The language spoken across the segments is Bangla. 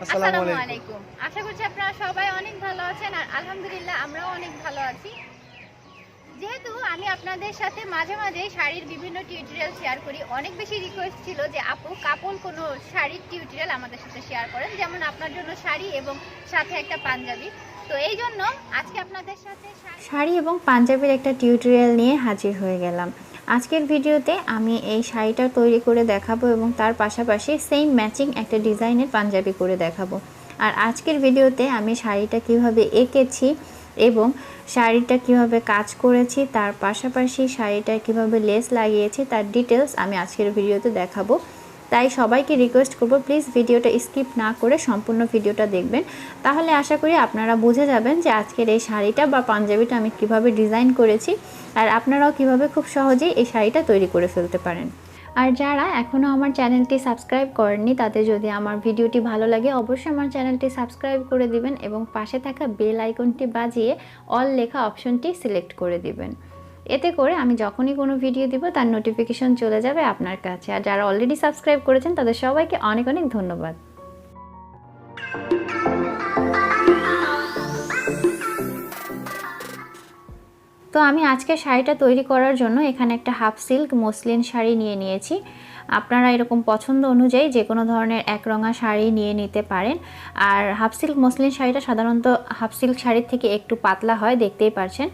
আসসালামু আলাইকুম। আশা করছি আপনারা সবাই অনেক ভালো আছেন আর আলহামদুলিল্লাহ আমরাও অনেক ভালো আছি। যেহেতু আমি আপনাদের সাথে মাঝে মাঝে শাড়ির বিভিন্ন টিউটোরিয়াল শেয়ার করি, অনেক বেশি রিকোয়েস্ট ছিল যে আপু কাপল কোনো শাড়ির টিউটোরিয়াল আমাদের সাথে শেয়ার করেন, যেমন আপনার জন্য শাড়ি এবং সাথে একটা পাঞ্জাবি। তো এই জন্য আজকে আপনাদের সাথে শাড়ি এবং পাঞ্জাবির একটা টিউটোরিয়াল নিয়ে হাজির হয়ে গেলাম। আজকের ভিডিওতে আমি এই শাড়িটা তৈরি করে দেখাবো এবং তার পাশাপাশি সেম ম্যাচিং একটা ডিজাইনের পাঞ্জাবি করে দেখাবো। আর আজকের ভিডিওতে আমি শাড়িটা কিভাবে এঁকেছি এবং শাড়িটা কিভাবে কাজ করেছি, তার পাশাপাশি শাড়িটা কিভাবে লেস লাগিয়েছি তার ডিটেলস আমি আজকের ভিডিওতে দেখাবো। তাই সবাইকে রিকোয়েস্ট করব প্লিজ ভিডিওটা স্কিপ না করে সম্পূর্ণ ভিডিওটা দেখবেন, তাহলে আশা করি আপনারা বুঝে যাবেন যে আজকের এই শাড়িটা বা পাঞ্জাবিটা আমি কিভাবে ডিজাইন করেছি আর আপনারাও কিভাবে খুব সহজেই এই শাড়িটা তৈরি করে ফেলতে পারেন। আর যারা এখনও আমার চ্যানেলটি সাবস্ক্রাইব করেননি তাদের যদি আমার ভিডিওটি ভালো লাগে অবশ্যই আমার চ্যানেলটি সাবস্ক্রাইব করে দিবেন এবং পাশে থাকা বেল আইকনটি বাজিয়ে অল লেখা অপশনটি সিলেক্ট করে দিবেন। এতে করে আমি যখনই কোনো ভিডিও দিব তার নোটিফিকেশন চলে যাবে আপনার কাছে। আর যারা অলরেডি সাবস্ক্রাইব করেছেন তাদের সবাইকে অনেক অনেক ধন্যবাদ। তো আমি আজকে শাড়িটা তৈরি করার জন্য এখানে একটা হাফ সিল্ক মসলিন শাড়ি নিয়ে নিয়েছি। আপনারা এরকম পছন্দ অনুযায়ী যে কোনো ধরনের একরঙা শাড়ি নিয়ে নিতে পারেন। আর হাফ সিল্ক মসলিন শাড়িটা সাধারণত হাফ সিল্ক শাড়ির থেকে একটু পাতলা হয়, দেখতেই পারছেন।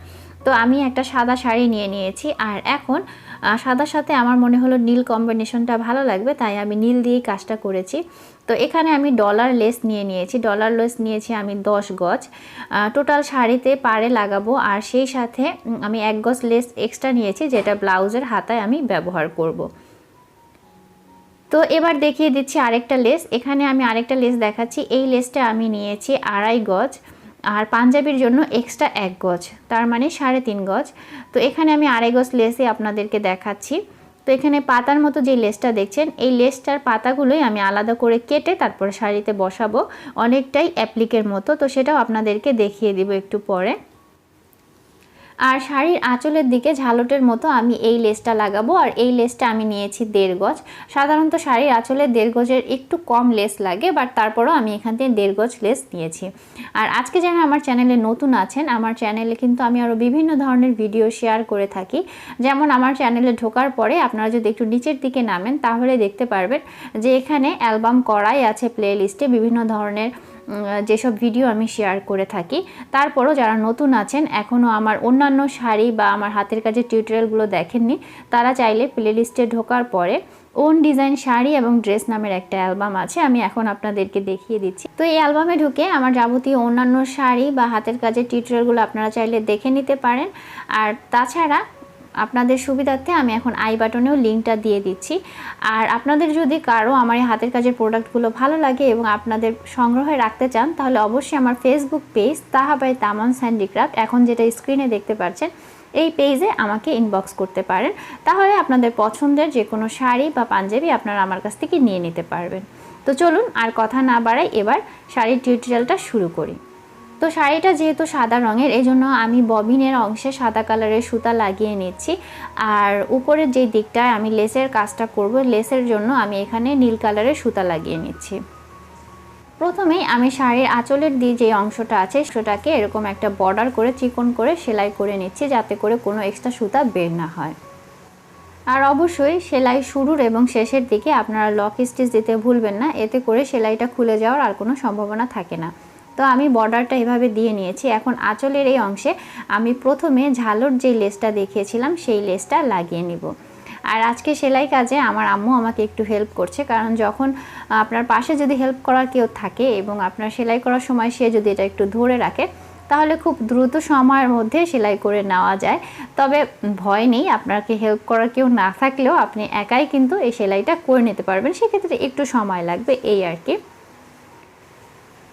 তো আমি একটা সাদা শাড়ি নিয়ে নিয়েছি আর এখন সাদার সাথে আমার মনে হলো নীল কম্বিনেশনটা ভালো লাগবে, তাই আমি নীল দিয়েই কাজটা করেছি। তো এখানে আমি ডলার লেস নিয়ে নিয়েছি, ডলার লেস নিয়েছি আমি 10 গজ। টোটাল শাড়িতে পাড়ে লাগাবো আর সেই সাথে আমি 1 গজ লেস এক্সট্রা নিয়েছি যেটা ব্লাউজের হাতায় আমি ব্যবহার করব। তো এবার দেখিয়ে দিচ্ছি আরেকটা লেস। এখানে আমি আরেকটা লেস দেখাচ্ছি, এই লেসটা আমি নিয়েছি 2.5 গজ আর পাঞ্জাবির জন্য এক্সট্রা 1 গজ, তার মানে 3.5 গজ। তো এখানে আমি 2.5 গজ লেসে আপনাদেরকে দেখাচ্ছি। তো এখানে পাতার মতো যে লেসটা দেখছেন এই লেসটার পাতাগুলোই আমি আলাদা করে কেটে তারপরে শাড়িতে বসাবো, অনেকটাই অ্যাপ্লিকের মতো। তো সেটাও আপনাদেরকে দেখিয়ে দিব একটু পরে। আর শাড়ির আঁচলের দিকে ঝালটের মতো আমি এই লেসটা লাগাবো আর এই লেসটা আমি নিয়েছি 1.5 গজ। সাধারণত শাড়ির আঁচলে 1.5 গজের একটু কম লেস লাগে, বাট তারপরও আমি এখান থেকে 1.5 গজ লেস নিয়েছি। আর আজকে যারা আমার চ্যানেলে নতুন আছেন, আমার চ্যানেলে কিন্তু আমি আরও বিভিন্ন ধরনের ভিডিও শেয়ার করে থাকি। যেমন আমার চ্যানেলে ঢোকার পরে আপনারা যদি একটু নিচের দিকে নামেন তাহলে দেখতে পারবেন যে এখানে অ্যালবাম করাই আছে প্লে লিস্টে বিভিন্ন ধরনের যেসব ভিডিও আমি শেয়ার করে থাকি। তারপরও যারা নতুন আছেন এখনও আমার অন্যান্য শাড়ি বা আমার হাতের কাজের টিউটোরিয়ালগুলো দেখেননি, তারা চাইলে প্লেলিস্টে ঢোকার পরে ওন ডিজাইন শাড়ি এবং ড্রেস নামের একটা অ্যালবাম আছে, আমি এখন আপনাদেরকে দেখিয়ে দিচ্ছি। তো এই অ্যালবামে ঢুকে আমার যাবতীয় অন্যান্য শাড়ি বা হাতের কাজের টিউটোরিয়ালগুলো আপনারা চাইলে দেখে নিতে পারেন। আর তাছাড়া আপনাদের সুবিধার্থে আমি এখন আই বাটনেও লিঙ্কটা দিয়ে দিচ্ছি। আর আপনাদের যদি কারো আমার এই হাতের কাজের প্রোডাক্টগুলো ভালো লাগে এবং আপনাদের সংগ্রহে রাখতে চান তাহলে অবশ্যই আমার ফেসবুক পেজ তাহা বাই তামান হ্যান্ডিক্রাফট, এখন যেটা স্ক্রিনে দেখতে পাচ্ছেন, এই পেজে আমাকে ইনবক্স করতে পারেন। তাহলে আপনাদের পছন্দের যে কোনো শাড়ি বা পাঞ্জাবি আপনারা আমার কাছ থেকে নিয়ে নিতে পারবেন। তো চলুন আর কথা না বাড়াই এবার শাড়ির টিউটোরিয়ালটা শুরু করি। তো শাড়িটা যেহেতু সাদা রঙের এই জন্য আমি ববিনের অংশে সাদা কালারের সুতা লাগিয়ে নিচ্ছি। আর উপরের যে দিকটায় আমি লেসের কাজটা করব, লেসের জন্য আমি এখানে নীল কালারের সুতা লাগিয়ে নিচ্ছি। প্রথমেই আমি শাড়ির আঁচলের দিয়ে যে অংশটা আছে সেটাকে এরকম একটা বর্ডার করে চিকন করে সেলাই করে নিচ্ছি যাতে করে কোনো এক্সট্রা সুতা বের না হয়। আর অবশ্যই সেলাই শুরুর এবং শেষের দিকে আপনারা লক স্টিচ দিতে ভুলবেন না, এতে করে সেলাইটা খুলে যাওয়ার আর কোনো সম্ভাবনা থাকে না। তো আমি বর্ডারটা এভাবে দিয়ে নিয়েছি। এখন আঁচলের এই অংশে আমি প্রথমে ঝালর যে লেসটা দেখিয়েছিলাম সেই লেসটা লাগিয়ে নিব। আর আজকে সেলাই কাজে আমার আম্মু আমাকে একটু হেল্প করছে, কারণ যখন আপনার পাশে যদি হেল্প করার কেউ থাকে এবং আপনার সেলাই করার সময় সে যদি এটা একটু ধরে রাখে তাহলে খুব দ্রুত সময়ের মধ্যে সেলাই করে নেওয়া যায়। তবে ভয় নেই, আপনাকে হেল্প করার কেউ না থাকলেও আপনি একাই কিন্তু এই সেলাইটা করে নিতে পারবেন, সেক্ষেত্রে একটু সময় লাগবে এই আর কি।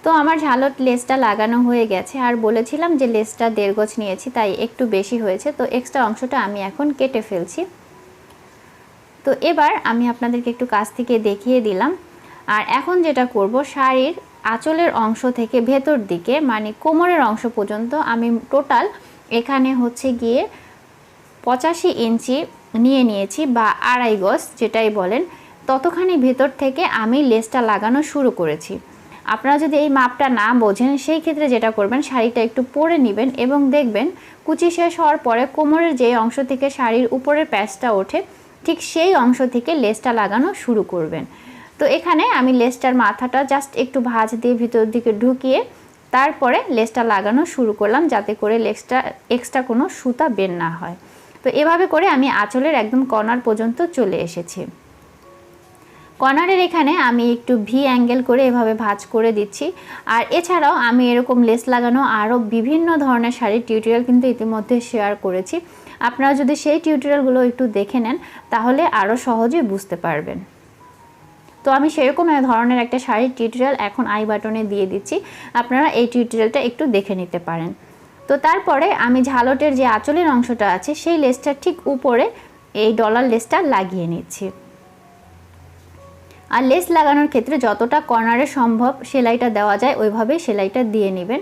তো আমার ঝালট লেসটা লাগানো হয়ে গেছে আর বলেছিলাম যে লেসটা 1.5 গজ নিয়েছি তাই একটু বেশি হয়েছে। তো এক্সট্রা অংশটা আমি এখন কেটে ফেলছি। তো এবার আমি আপনাদেরকে একটু কাছ থেকে দেখিয়ে দিলাম। আর এখন যেটা করব, শাড়ির আঁচলের অংশ থেকে ভেতর দিকে মানে কোমরের অংশ পর্যন্ত আমি টোটাল এখানে হচ্ছে গিয়ে 85 ইঞ্চি নিয়ে নিয়েছি বা 2.5 গজ যেটাই বলেন, ততখানি ভেতর থেকে আমি লেসটা লাগানো শুরু করেছি। আপনারা যদি এই মাপটা না বোঝেন সেই ক্ষেত্রে যেটা করবেন, শাড়িটা একটু পরে নেবেন এবং দেখবেন কুচি শেষ হওয়ার পরে কোমরের যে অংশ থেকে শাড়ির উপরের প্যাচটা ওঠে ঠিক সেই অংশ থেকে লেসটা লাগানো শুরু করবেন। তো এখানে আমি লেসটার মাথাটা জাস্ট একটু ভাঁজ দিয়ে ভিতর দিকে ঢুকিয়ে তারপরে লেসটা লাগানো শুরু করলাম, যাতে করে লেসটা এক্সট্রা কোনো সুতা বের না হয়। তো এভাবে করে আমি আঁচলের একদম কর্নার পর্যন্ত চলে এসেছি। কর্নারের এখানে আমি একটু ভি অ্যাঙ্গেল করে এভাবে ভাঁজ করে দিচ্ছি। আর এছাড়াও আমি এরকম লেস লাগানো আরও বিভিন্ন ধরনের শাড়ির টিউটোরিয়াল কিন্তু ইতিমধ্যে শেয়ার করেছি। আপনারা যদি সেই টিউটোরিয়ালগুলো একটু দেখে নেন তাহলে আরও সহজে বুঝতে পারবেন। তো আমি সেরকম ধরনের একটা শাড়ির টিউটোরিয়াল এখন আই বাটনে দিয়ে দিচ্ছি, আপনারা এই টিউটোরিয়ালটা একটু দেখে নিতে পারেন। তো তারপরে আমি ঝালটের যে আঁচলের অংশটা আছে সেই লেসটার ঠিক উপরে এই ডলার লেসটা লাগিয়ে নিচ্ছি। আর লেস লাগানোর ক্ষেত্রে যতটা কর্নারে সম্ভব সেলাইটা দেওয়া যায় ওইভাবেই সেলাইটা দিয়ে নেবেন।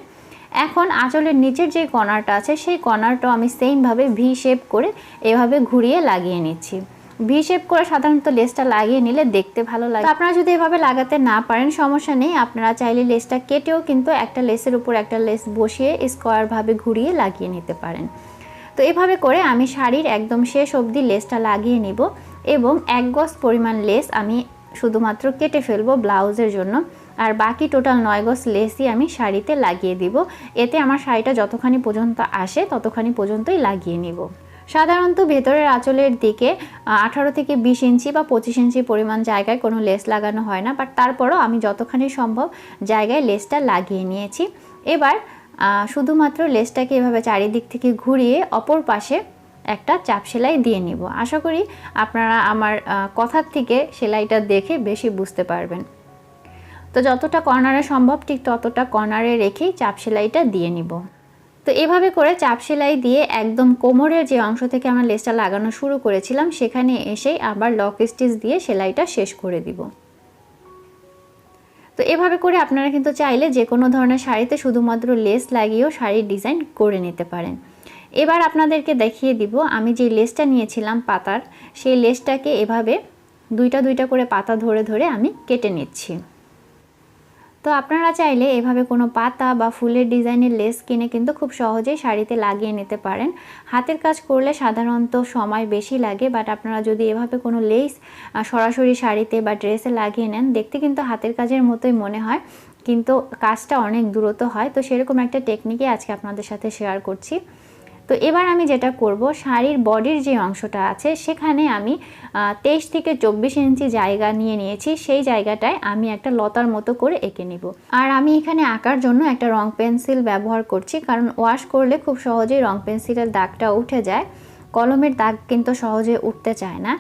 এখন আঁচলের নিচের যে কর্নারটা আছে সেই কর্নারটাও আমি সেমভাবে ভি শেপ করে এভাবে ঘুরিয়ে লাগিয়ে নিচ্ছি। ভি শেপ করে সাধারণত লেসটা লাগিয়ে নিলে দেখতে ভালো লাগে। আপনারা যদি এভাবে লাগাতে না পারেন সমস্যা নেই, আপনারা চাইলে লেসটা কেটেও কিন্তু একটা লেসের উপর একটা লেস বসিয়ে স্কোয়ারভাবে ঘুরিয়ে লাগিয়ে নিতে পারেন। তো এভাবে করে আমি শাড়ির একদম শেষ অবধি লেসটা লাগিয়ে নিব এবং 1 গজ পরিমাণ লেস আমি শুধুমাত্র কেটে ফেলবো ব্লাউজের জন্য, আর বাকি টোটাল 9 গজ লেসই আমি শাড়িতে লাগিয়ে দিব। এতে আমার শাড়িটা যতখানি পর্যন্ত আসে ততখানি পর্যন্তই লাগিয়ে নিব। সাধারণত ভেতরের আঁচলের দিকে 18 থেকে 20 ইঞ্চি বা 25 ইঞ্চি পরিমাণ জায়গায় কোনো লেস লাগানো হয় না, বাট তারপরও আমি যতখানি সম্ভব জায়গায় লেসটা লাগিয়ে নিয়েছি। এবার শুধুমাত্র লেসটাকে এভাবে চারিদিক থেকে ঘুরিয়ে অপর পাশে একটা চাপ সেলাই দিয়ে নিব। আশা করি আপনারা আমার কথার থেকে সেলাইটা দেখে বেশি বুঝতে পারবেন। তো যতটা কর্নারে সম্ভব ঠিক ততটা কর্নারে রেখেই চাপ সেলাইটা দিয়ে নিব। তো এভাবে করে চাপ সেলাই দিয়ে একদম কোমরের যে অংশ থেকে আমরা লেসটা লাগানো শুরু করেছিলাম সেখানে এসেই আবার লক স্টিচ দিয়ে সেলাইটা শেষ করে দিব। তো এভাবে করে আপনারা কিন্তু চাইলে যে কোনো ধরনের শাড়িতে শুধুমাত্র লেস লাগিয়েও শাড়ির ডিজাইন করে নিতে পারেন। এবার আপনাদেরকে দেখিয়ে দিব আমি যে লেসটা নিয়েছিলাম পাতার, সেই লেসটাকে এভাবে দুইটা দুইটা করে পাতা ধরে ধরে আমি কেটে নিচ্ছি। তো আপনারা চাইলে এভাবে কোনো পাতা বা ফুলের ডিজাইনের লেস কিনে কিন্তু খুব সহজেই শাড়িতে লাগিয়ে নিতে পারেন। হাতের কাজ করলে সাধারণত সময় বেশি লাগে, বাট আপনারা যদি এভাবে কোনো লেস সরাসরি শাড়িতে বা ড্রেসে লাগিয়ে নেন দেখতে কিন্তু হাতের কাজের মতোই মনে হয়, কিন্তু কাজটা অনেক দ্রুত হয়। তো সেরকম একটা টেকনিকই আজকে আপনাদের সাথে শেয়ার করছি। তো এবার আমি যেটা করব, শাড়ির বডির যে অংশটা আছে সেখানে আমি 23 থেকে 24 ইঞ্চি জায়গা নিয়েছি। সেই জায়গাটায় আমি একটা লতার মতো করে এঁকে নিব। আর আমি এখানে আঁকার জন্য একটা রং পেন্সিল ব্যবহার করছি, কারণ ওয়াশ করলে খুব সহজেই রং পেন্সিলের দাগটা উঠে যায়, কলমের দাগ কিন্তু সহজে উঠতে চায় না।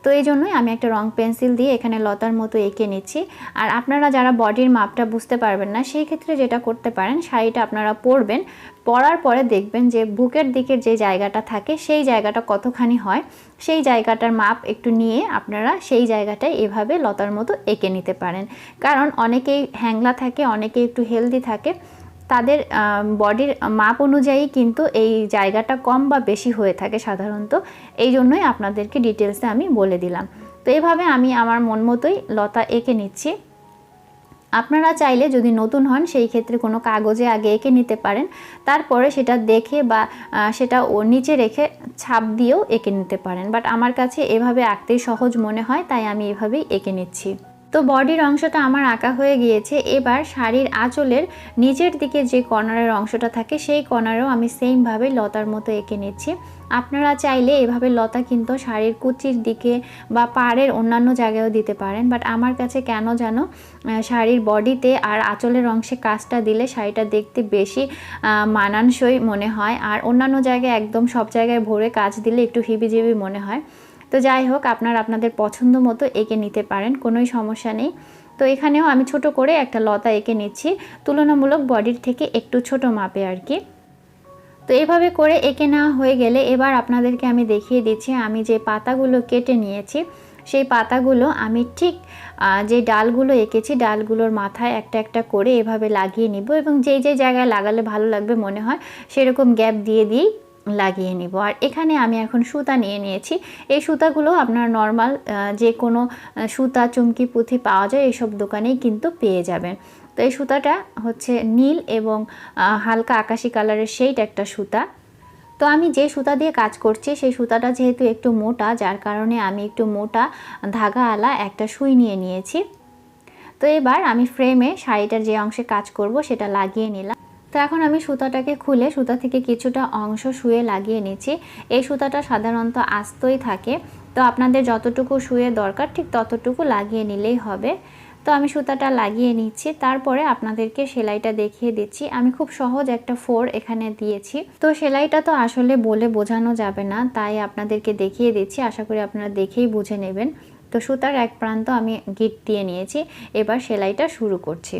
তো এই জন্যই আমি একটা রং পেন্সিল দিয়ে এখানে লতার মতো এঁকে নিচ্ছি। আর আপনারা যারা বডির মাপটা বুঝতে পারবেন না সেই ক্ষেত্রে যেটা করতে পারেন, শাড়িটা আপনারা পরবেন, পরার পরে দেখবেন যে বুকের দিকের যে জায়গাটা থাকে সেই জায়গাটা কতখানি হয়, সেই জায়গাটার মাপ একটু নিয়ে আপনারা সেই জায়গাটায় এভাবে লতার মতো এঁকে নিতে পারেন। কারণ অনেকেই হ্যাংলা থাকে, অনেকেই একটু হেলদি থাকে, তাদের বডির মাপ অনুযায়ী কিন্তু এই জায়গাটা কম বা বেশি হয়ে থাকে সাধারণত। এই জন্যই আপনাদেরকে ডিটেলসে আমি বলে দিলাম। তো এইভাবে আমি আমার মন মতোই লতা এঁকে নিচ্ছি। আপনারা চাইলে যদি নতুন হন সেই ক্ষেত্রে কোনো কাগজে আগে এঁকে নিতে পারেন, তারপরে সেটা দেখে বা সেটা ওর নিচে রেখে ছাপ দিয়েও এঁকে নিতে পারেন, বাট আমার কাছে এভাবে আঁকতেই সহজ মনে হয় তাই আমি এভাবেই এঁকে নিচ্ছি। তো বডির অংশটা আমার আঁকা হয়ে গিয়েছে। এবার শাড়ির আঁচলের নিচের দিকে যে কর্নারের অংশটা থাকে সেই কর্নারেও আমি সেমভাবে লতার মতো এঁকে নিচ্ছি। আপনারা চাইলে এভাবে লতা কিন্তু শাড়ির কুচির দিকে বা পাড়ের অন্যান্য জায়গায়ও দিতে পারেন, বাট আমার কাছে কেন যেন শাড়ির বডিতে আর আঁচলের অংশে কাজটা দিলে শাড়িটা দেখতে বেশি মানানসই মনে হয়, আর অন্যান্য জায়গায় একদম সব জায়গায় ভরে কাজ দিলে একটু হিবিজিবি মনে হয়। তো যাই হোক, আপনারা আপনাদের পছন্দ মতো এঁকে নিতে পারেন, কোনোই সমস্যা নেই। তো এখানেও আমি ছোট করে একটা লতা এঁকে নিচ্ছি, তুলনামূলক বডির থেকে একটু ছোট মাপে আর কি। তো এইভাবে করে এঁকে নেওয়া হয়ে গেলে এবার আপনাদেরকে আমি দেখিয়ে দিচ্ছি আমি যে পাতাগুলো কেটে নিয়েছি সেই পাতাগুলো আমি ঠিক যে ডালগুলো এঁকেছি ডালগুলোর মাথায় একটা একটা করে এভাবে লাগিয়ে নিব, এবং যেই যেই জায়গায় লাগালে ভালো লাগবে মনে হয় সেরকম গ্যাপ দিয়ে দিয়েই লাগিয়ে নিব। আর এখানে আমি এখন সুতা নিয়ে নিয়েছি। এই সুতাগুলো আপনার নর্মাল যে কোনো সুতা, চুমকি, পুঁথি পাওয়া যায় এইসব দোকানেই কিন্তু পেয়ে যাবেন। তো এই সুতাটা হচ্ছে নীল এবং হালকা আকাশি কালারের শেড একটা সুতা। তো আমি যে সুতা দিয়ে কাজ করছি সেই সুতাটা যেহেতু একটু মোটা, যার কারণে আমি একটু মোটা ধাগাওয়ালা একটা সুই নিয়ে নিয়েছি। তো এবার আমি ফ্রেমে শাড়িটার যে অংশে কাজ করব সেটা লাগিয়ে নিলাম। তো এখন আমি সুতাটাকে খুলে সুতা থেকে কিছুটা অংশ শুয়ে লাগিয়ে নিচ্ছি। এই সুতাটা সাধারণত আস্তই থাকে, তো আপনাদের যতটুকু শুয়ে দরকার ঠিক ততটুকু লাগিয়ে নিলেই হবে। তো আমি সুতাটা লাগিয়ে নিচ্ছি, তারপরে আপনাদেরকে সেলাইটা দেখিয়ে দিচ্ছি। আমি খুব সহজ একটা 4 এখানে দিয়েছি। তো সেলাইটা তো আসলে বলে বোঝানো যাবে না, তাই আপনাদেরকে দেখিয়ে দিচ্ছি, আশা করি আপনারা দেখেই বুঝে নেবেন। তো সুতার এক প্রান্ত আমি গিট দিয়ে নিয়েছি, এবার সেলাইটা শুরু করছি।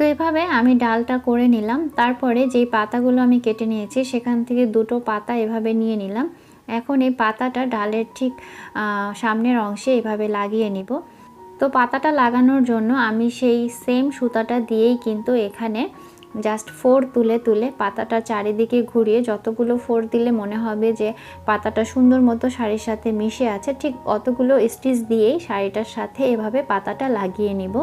তো এভাবে আমি ডালটা করে নিলাম। তারপরে যেই পাতাগুলো আমি কেটে নিয়েছি সেখান থেকে দুটো পাতা এভাবে নিয়ে নিলাম। এখন এই পাতাটা ডালের ঠিক সামনের অংশে এভাবে লাগিয়ে নিব। তো পাতাটা লাগানোর জন্য আমি সেই সেম সুতাটা দিয়েই কিন্তু এখানে জাস্ট 4 তুলে তুলে পাতাটা চারিদিকে ঘুরিয়ে যতগুলো 4 দিলে মনে হবে যে পাতাটা সুন্দর মতো শাড়ির সাথে মিশে আছে, ঠিক অতগুলো স্টিচ দিয়েই শাড়িটার সাথে এভাবে পাতাটা লাগিয়ে নিব।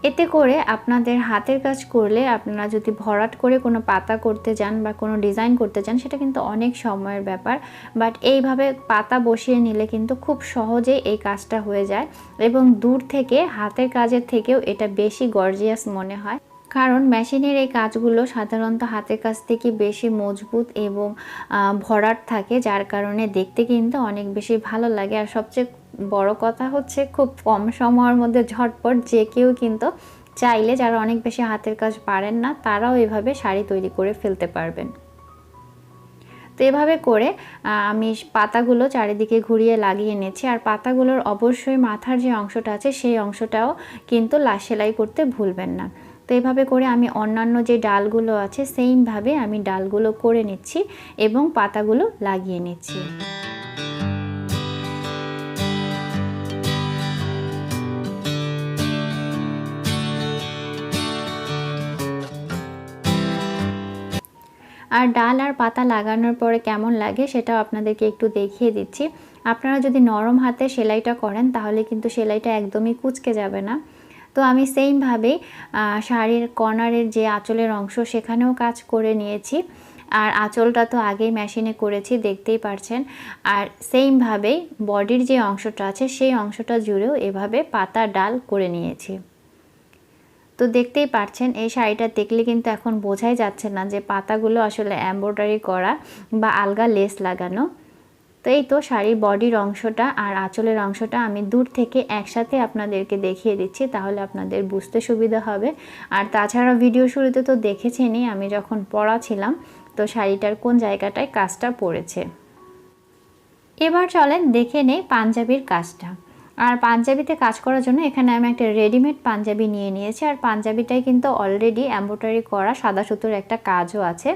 এতে করে আপনাদের হাতের কাজ করলে, আপনারা যদি ভরাট করে কোনো পাতা করতে যান বা কোনো ডিজাইন করতে যান, সেটা কিন্তু অনেক সময়ের ব্যাপার। বাট এইভাবে পাতা বসিয়ে নিলে কিন্তু খুব সহজেই এই কাজটা হয়ে যায় এবং দূর থেকে হাতের কাজের থেকেও এটা বেশি গর্জিয়াস মনে হয়। কারণ মেশিনের এই কাজগুলো সাধারণত হাতের কাজ থেকে বেশি মজবুত এবং ভরাট থাকে, যার কারণে দেখতে কিন্তু অনেক বেশি ভালো লাগে। আর সবচেয়ে বড় কথা হচ্ছে খুব কম সময়ের মধ্যে ঝটপট যে কেউ কিন্তু চাইলে, যারা অনেক বেশি হাতের কাজ পারেন না, তারাও এভাবে শাড়ি তৈরি করে ফেলতে পারবেন। তো এভাবে করে আমি পাতাগুলো চারিদিকে ঘুরিয়ে লাগিয়ে নিয়েছি। আর পাতাগুলোর অবশ্যই মাথার যে অংশটা আছে সেই অংশটাও কিন্তু সেলাই করতে ভুলবেন না। তো এভাবে করে আমি অন্যান্য যে ডালগুলো আছে সেইমভাবে আমি ডালগুলো করে নিচ্ছি এবং পাতাগুলো লাগিয়ে নিচ্ছি। আর ডাল আর পাতা লাগানোর পরে কেমন লাগে সেটাও আপনাদেরকে একটু দেখিয়ে দিচ্ছি। আপনারা যদি নরম হাতে সেলাইটা করেন তাহলে কিন্তু সেলাইটা একদমই কুঁচকে যাবে না। তো আমি সেইমভাবেই শাড়ির কর্নারের যে আঁচলের অংশ সেখানেও কাজ করে নিয়েছি। আর আঁচলটা তো আগেই মেশিনে করেছি, দেখতেই পারছেন। আর সেইমভাবেই বডির যে অংশটা আছে সেই অংশটা জুড়েও এভাবে পাতা ডাল করে নিয়েছি। তো দেখতেই পাচ্ছেন এই শাড়িটা দেখলে কিন্তু এখন বোঝাই যাচ্ছে না যে পাতাগুলো আসলে এমব্রয়ডারি করা বা আলগা লেস লাগানো। তো এই তো শাড়ির বডির অংশটা আর আঁচলের অংশটা আমি দূর থেকে একসাথে আপনাদেরকে দেখিয়ে দিচ্ছি, তাহলে আপনাদের বুঝতে সুবিধা হবে। আর তাছাড়া ভিডিও শুরুতে তো দেখেছেনই আমি যখন পরা ছিলাম তো শাড়িটার কোন জায়গাটায় কাজটা পড়েছে। এবার চলেন দেখে নেই পাঞ্জাবির কাজটা। আর পাঞ্জাবিতে কাজ করার জন্য এখানে আমি একটা রেডিমেড পাঞ্জাবি নিয়ে নিয়েছি। আর পাঞ্জাবিটাই কিন্তু অলরেডি এমব্রয়ডারি করা সাদা সুতোর একটা কাজও আছে।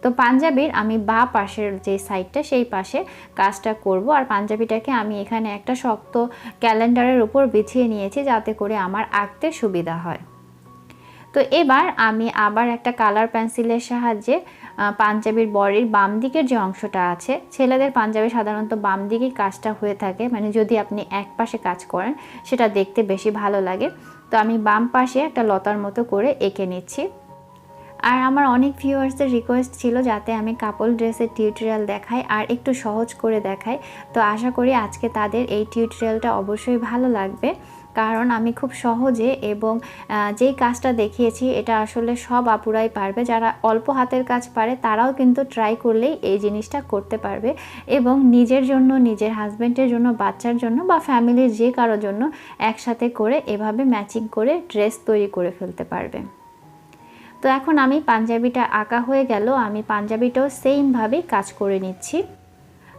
তো পাঞ্জাবির আমি বাঁ পাশের যে সাইডটা সেই পাশে কাজটা করব। আর পাঞ্জাবিটাকে আমি এখানে একটা শক্ত ক্যালেন্ডারের উপর বিছিয়ে নিয়েছি যাতে করে আমার আঁকতে সুবিধা হয়। তো এবার আমি আবার একটা কালার পেন্সিলের সাহায্যে পাঞ্জাবির বডির বাম দিকের যে অংশটা আছে, ছেলেদের পাঞ্জাবি সাধারণত বাম দিকেই কাজটা হয়ে থাকে, মানে যদি আপনি এক পাশে কাজ করেন সেটা দেখতে বেশি ভালো লাগে। তো আমি বাম পাশে একটা লতার মতো করে এঁকে নিচ্ছি। আর আমার অনেক ভিউয়ার্সদের রিকোয়েস্ট ছিল যাতে আমি কাপল ড্রেসের টিউটোরিয়াল দেখাই আর একটু সহজ করে দেখাই। তো আশা করি আজকে তাদের এই টিউটোরিয়ালটা অবশ্যই ভালো লাগবে, কারণ আমি খুব সহজে এবং যেই কাজটা দেখিয়েছি এটা আসলে সব আপুরাই পারবে। যারা অল্প হাতের কাজ পারে তারাও কিন্তু ট্রাই করলেই এই জিনিসটা করতে পারবে এবং নিজের জন্য, নিজের হাজব্যান্ডের জন্য, বাচ্চার জন্য বা ফ্যামিলির যে কারোর জন্য একসাথে করে এভাবে ম্যাচিং করে ড্রেস তৈরি করে ফেলতে পারবে। তো এখন আমি পাঞ্জাবিটা আঁকা হয়ে গেল, আমি পাঞ্জাবিটাও সেইমভাবেই কাজ করে নিচ্ছি।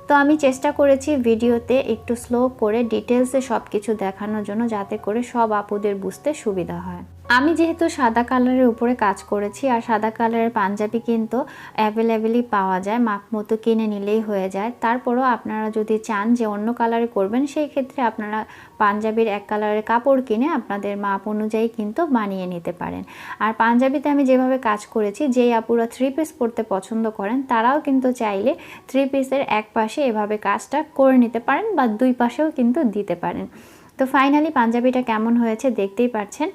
তো তো আমি চেষ্টা করেছি ভিডিওতে একটু স্লো করে ডিটেলসে সব কিছু দেখানোর জন্য, যাতে করে সব আপুদের বুঝতে সুবিধা হয়। আমি যেহেতু সাদা কালারের উপরে কাজ করেছি, আর সাদা কালারের পাঞ্জাবি কিন্তু অ্যাভেলেবেলই পাওয়া যায়, মাপ মতো কিনে নিলেই হয়ে যায়। তারপরও আপনারা যদি চান যে অন্য কালারে করবেন, সেই ক্ষেত্রে আপনারা পাঞ্জাবির এক কালারের কাপড় কিনে আপনাদের মাপ অনুযায়ী কিন্তু বানিয়ে নিতে পারেন। আর পাঞ্জাবিতে আমি যেভাবে কাজ করেছি, যেই আপুরা 3 পিস পরতে পছন্দ করেন তারাও কিন্তু চাইলে 3 পিসের এক পাশে এভাবে কাজটা করে নিতে পারেন, বা 2 পাশেও কিন্তু দিতে পারেন। তো ফাইনালি পাঞ্জাবিটা কেমন হয়েছে দেখতেই পাচ্ছেন।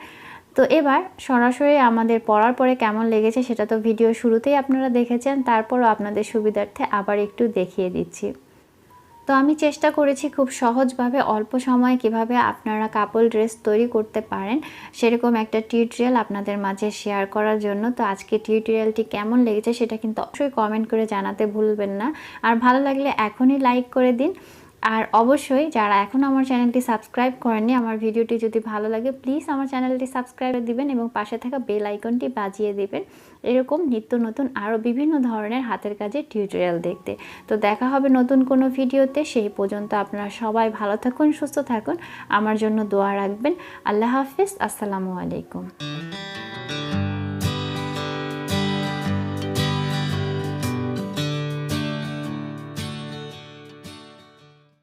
তো এবার সরাসরি আমাদের পরার পরে কেমন লেগেছে সেটা তো ভিডিও শুরুতেই আপনারা দেখেছেন, তারপরও আপনাদের সুবিধার্থে আবার একটু দেখিয়ে দিচ্ছি। তো আমি চেষ্টা করেছি খুব সহজভাবে অল্প সময়ে কিভাবে আপনারা কাপল ড্রেস তৈরি করতে পারেন সেরকম একটা টিউটোরিয়াল আপনাদের মাঝে শেয়ার করার জন্য। তো আজকে টিউটোরিয়ালটি কেমন লেগেছে সেটা কিন্তু অবশ্যই কমেন্ট করে জানাতে ভুলবেন না, আর ভালো লাগলে এখনই লাইক করে দিন। আর অবশ্যই যারা এখনও আমার চ্যানেলটি সাবস্ক্রাইব করেননি, আমার ভিডিওটি যদি ভালো লাগে প্লিজ আমার চ্যানেলটি সাবস্ক্রাইব দিবেন এবং পাশে থাকা বেল আইকনটি বাজিয়ে দিবেন, এরকম নিত্য নতুন আরও বিভিন্ন ধরনের হাতের কাজের টিউটোরিয়াল দেখতে। তো দেখা হবে নতুন কোনো ভিডিওতে, সেই পর্যন্ত আপনারা সবাই ভালো থাকুন, সুস্থ থাকুন, আমার জন্য দোয়া রাখবেন। আল্লাহ হাফিজ, আসসালামু আলাইকুম।